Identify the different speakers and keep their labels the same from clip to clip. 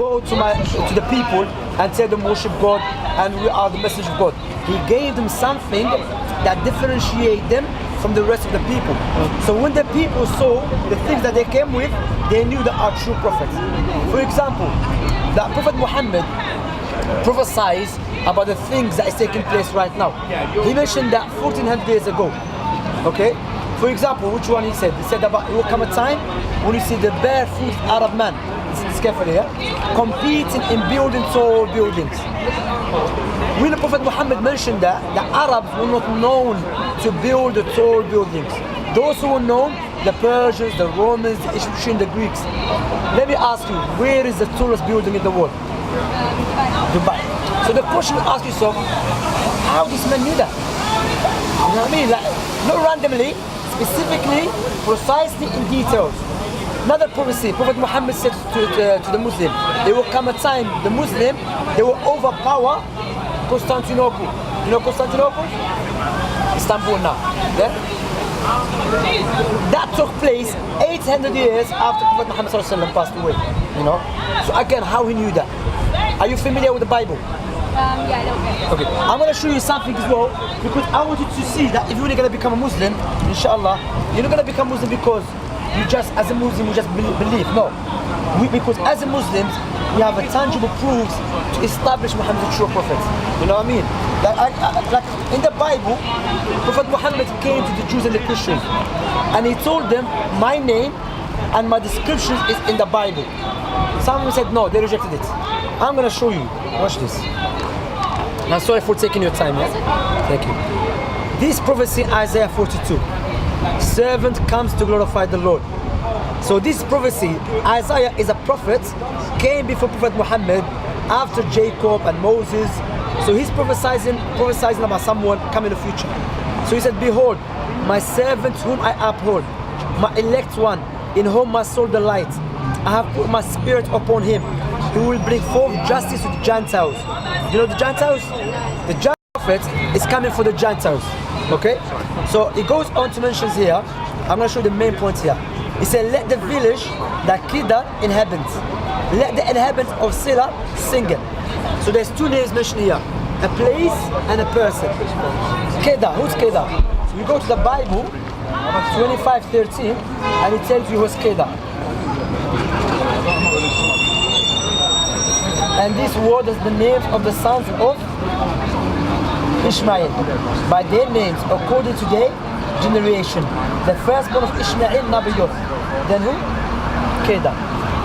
Speaker 1: go to the people and tell them worship God and we are the message of God. He gave them something that differentiate them from the rest of the people. So when the people saw the things that they came with, they knew that are true prophets. For example, that Prophet Muhammad prophesied about the things that is taking place right now. He mentioned that 1400 years ago. Okay? For example, which one he said? He said about it will come a time when you see the barefoot Arab man, it's carefully here, competing in building tall buildings. When the Prophet Muhammad mentioned that, the Arabs were not known to build the tall buildings. Those who were known, the Persians, the Romans, the Egyptians, the Greeks. Let me ask you, where is the tallest building in the world? Dubai. So the question you ask yourself, how this man knew that? You know what I mean? Like, not randomly, specifically, precisely in details. Another prophecy, Prophet Muhammad said to the Muslim, there will come a time, the Muslim, they will overpower Constantinople. You know Constantinople? Istanbul now. Yeah? That took place 800 years after Prophet Muhammad passed away. You know? So again, how he knew that? Are you familiar with the Bible?
Speaker 2: Yeah, a little bit.
Speaker 1: Okay, I'm going to show you something as well, because I want you to see that if you're really going to become a Muslim, inshallah, you're not going to become Muslim because you just, as a Muslim, you just believe. No. Because as a Muslims, we have a tangible proofs to establish Muhammad as a true prophet. You know what I mean? Like in the Bible, Prophet Muhammad came to the Jews and the Christians, and he told them, my name and my description is in the Bible. Some of them said no, they rejected it. I'm going to show you. Watch this. Now, sorry for taking your time, yeah? Thank you. This prophecy, Isaiah 42. Servant comes to glorify the Lord. So this prophecy, Isaiah is a prophet, came before Prophet Muhammad, after Jacob and Moses. So he's prophesying about someone coming in the future. So he said, behold, my servant whom I uphold, my elect one, in whom my soul delights. I have put my spirit upon him. He will bring forth justice to the Gentiles. You know the Gentiles? The Gentile prophet is coming for the Gentiles. Okay? So he goes on to mention here, I'm going to show you the main point here. He said, let the village that Kida inhabits, let the inhabitants of Sila sing it. So there's two names mentioned here, a place and a person. Keda, who's Keda? So you go to the Bible, 25:13, and it tells you who's Keda. And this word is the names of the sons of Ishmael, by their names, according to their generation. The firstborn of Ishmael, Nabiyoth. Then who? Keda.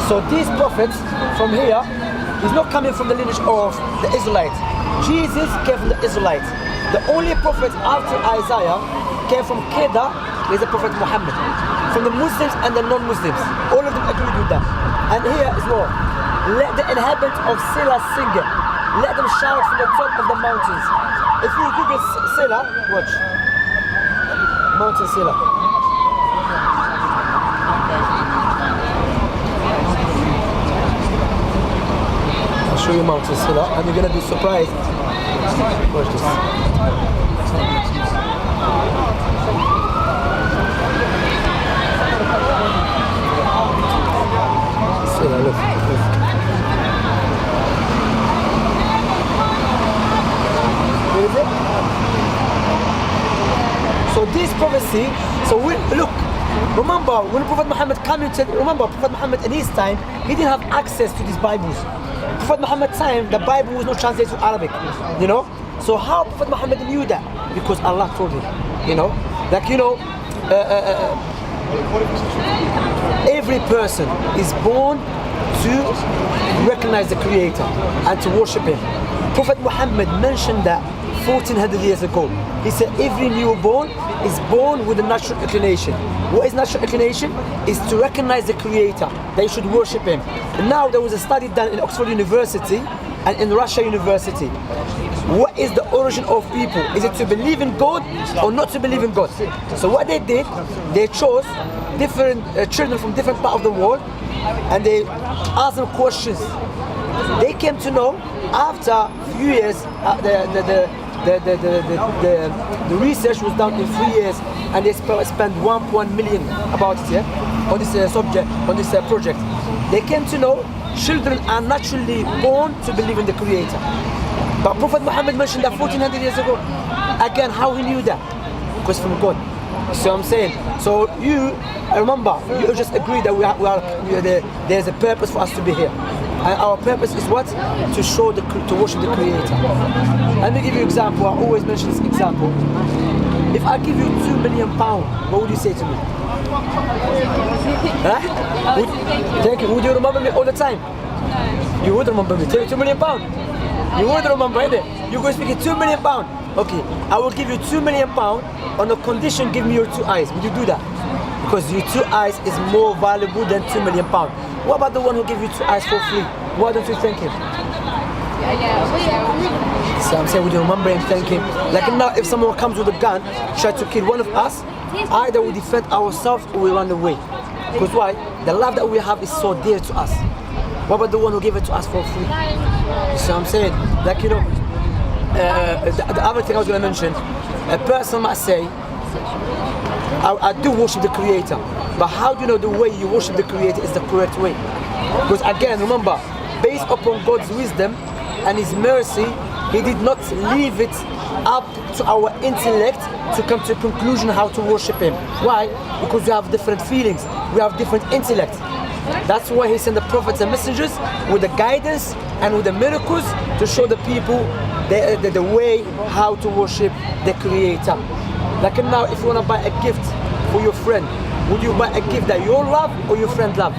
Speaker 1: So these prophets from here is not coming from the lineage of the Israelites. Jesus came from the Israelites. The only prophet after Isaiah came from Keda is the Prophet Muhammad. From the Muslims and the non-Muslims. All of them agreed with that. And here is more. Let the inhabitants of Sela sing it. Let them shout from the top of the mountains. If you Google Sela, watch. Mountain Sela. I'll show you Mountain Sela and you're going to be surprised. Watch this. Sela, look. So this prophecy, look, remember when Prophet Muhammad came into, Prophet Muhammad in his time, he didn't have access to these Bibles. Prophet Muhammad's time, the Bible was not translated to Arabic, you know? So how Prophet Muhammad knew that? Because Allah told him, you know? Like, you know, every person is born to recognize the Creator and to worship Him. Prophet Muhammad mentioned that 1400 years ago. He said every newborn is born with a natural inclination. What is natural inclination? Is to recognize the Creator, that you should worship Him. And now there was a study done in Oxford University and in Russia University. What is the origin of people? Is it to believe in God or not to believe in God? So what they did, they chose different children from different parts of the world and they asked them questions. They came to know after a few years, the research was done in 3 years and they spent 1.1 million about it, yeah, on this subject, on this project. They came to know children are naturally born to believe in the Creator. But Prophet Muhammad mentioned that 1400 years ago. Again, how he knew that? Because from God. See what I'm saying? So you, remember, you just agree that there's a purpose for us to be here. And our purpose is what? To show to worship the Creator. Let me give you an example. I always mention this example. If I give you £2 million, what would you say to me? Huh? Thank you. Would you remember me all the time? No. You would remember me. £2 million. You would remember, innit? You're going to speak £2 million. Okay, I will give you £2 million on the condition give me your 2 eyes. Would you do that? Because your 2 eyes is more valuable than £2 million. What about the one who gave you 2 eyes for free? Why don't you thank him? So I'm saying, would you remember him, thank him? Like now, if someone comes with a gun, try to kill one of us, either we defend ourselves or we run away. Because why? The love that we have is so dear to us. What about the one who gave it to us for free? So I'm saying, like, you know, the other thing I was going to mention, a person might say, I do worship the Creator, but how do you know the way you worship the Creator is the correct way? Because again, remember, based upon God's wisdom and His mercy, He did not leave it up to our intellect to come to a conclusion how to worship Him. Why? Because we have different feelings, we have different intellect. That's why He sent the prophets and messengers with the guidance and with the miracles to show the people the way how to worship the Creator. Like now, if you want to buy a gift for your friend, would you buy a gift that you love or your friend love?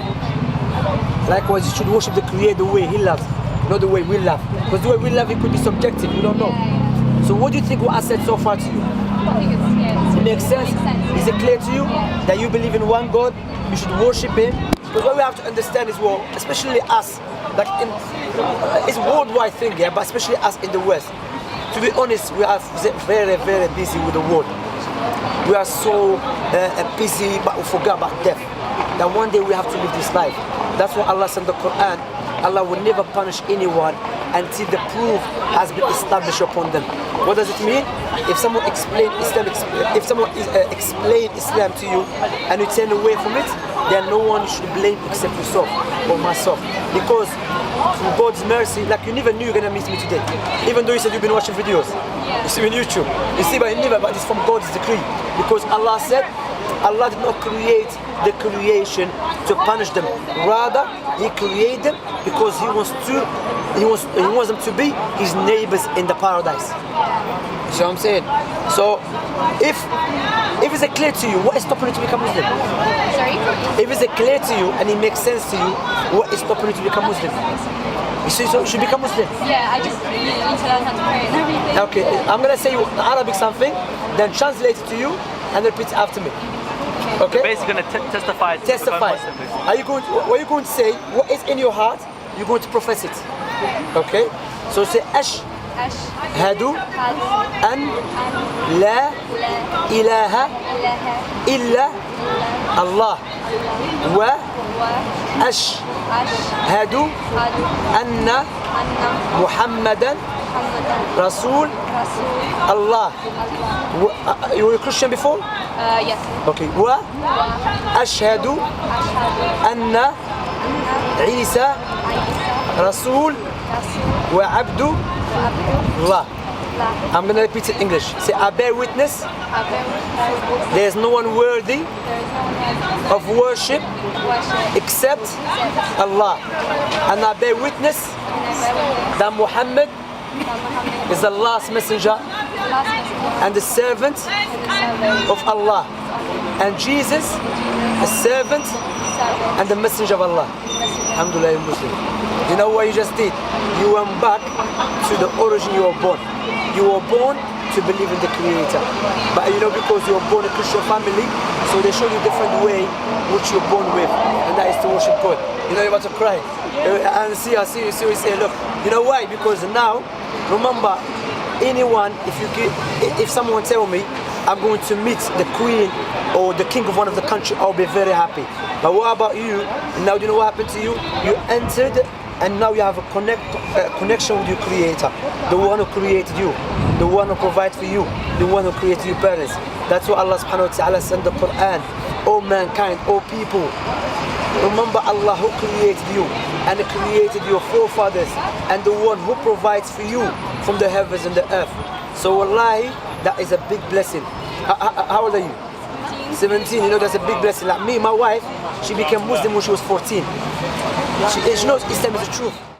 Speaker 1: Likewise, you should worship the Creator the way He loves, not the way we love. Because the way we love, it could be subjective, we don't know. So what do you think what I said so far to you?
Speaker 2: I think it
Speaker 1: makes sense? Is it clear to you that you believe in one God, you should worship Him? Because what we have to understand is, well, especially us, like it's a worldwide thing, yeah, but especially us in the West. To be honest, we are very, very busy with the world. We are so busy, but we forget about death. That one day we have to live this life. That's why Allah said in the Quran, Allah will never punish anyone until the proof has been established upon them. What does it mean? If someone explain Islam to you and you turn away from it, then no one should blame except yourself or myself. Because through God's mercy, like you never knew you're gonna meet me today. Even though you said you've been watching videos. You see me on YouTube. You see, but you never, but it's from God's decree. Because Allah said, Allah did not create the creation to punish them. Rather, He created them because He wants them to be His neighbors in the paradise. See what I'm saying? So, if it's clear to you, what is stopping you to become Muslim?
Speaker 2: Sorry?
Speaker 1: If it's clear to you and it makes sense to you, what is stopping you to become Muslim? So you should become Muslim.
Speaker 2: Yeah, I just need to learn how to pray and everything.
Speaker 1: Okay, I'm gonna say in Arabic something, then translate it to you and repeat it after me. Okay?
Speaker 3: Basically going to testify.
Speaker 1: Testify. What are you going to say? What is in your heart? You're going to profess it. Okay? So say Ashhadu an la ilaha illa Allah wa ashhadu anna Muhammadan Rasul Allah. You were a Christian before?
Speaker 2: Yes.
Speaker 1: Okay. Wa ashhadu anna Isa Rasul wa abdu Allah. I'm going to repeat it in English. Say, I bear witness there is no one worthy of worship except Allah. And I bear witness that Muhammad is the last messenger and the servant of Allah. And Jesus, the servant and the messenger of Allah. Alhamdulillah, you're Muslim. You know what you just did? You went back to the origin you were born. You were born to believe in the Creator. But you know, because you were born in a Christian family, so they show you a different way which you're born with, and that is to worship God. You know, you're about to cry. And see, you say, look, you know why? Because now, remember, anyone, if someone tell me I'm going to meet the queen or the king of one of the country, I'll be very happy. But what about you? Now, do you know what happened to you? You entered, and now you have a connection with your Creator, the one who created you, the one who provides for you, the one who created your parents. That's what Allah subhanahu wa ta'ala said in the Quran. O mankind, O people, remember Allah who created you. and created your forefathers and the one who provides for you from the heavens and the earth. So wallahi, that is a big blessing. How old are you? 17. You know, that's a big blessing. Like me, my wife, she became Muslim when she was 14. She knows Islam is the truth.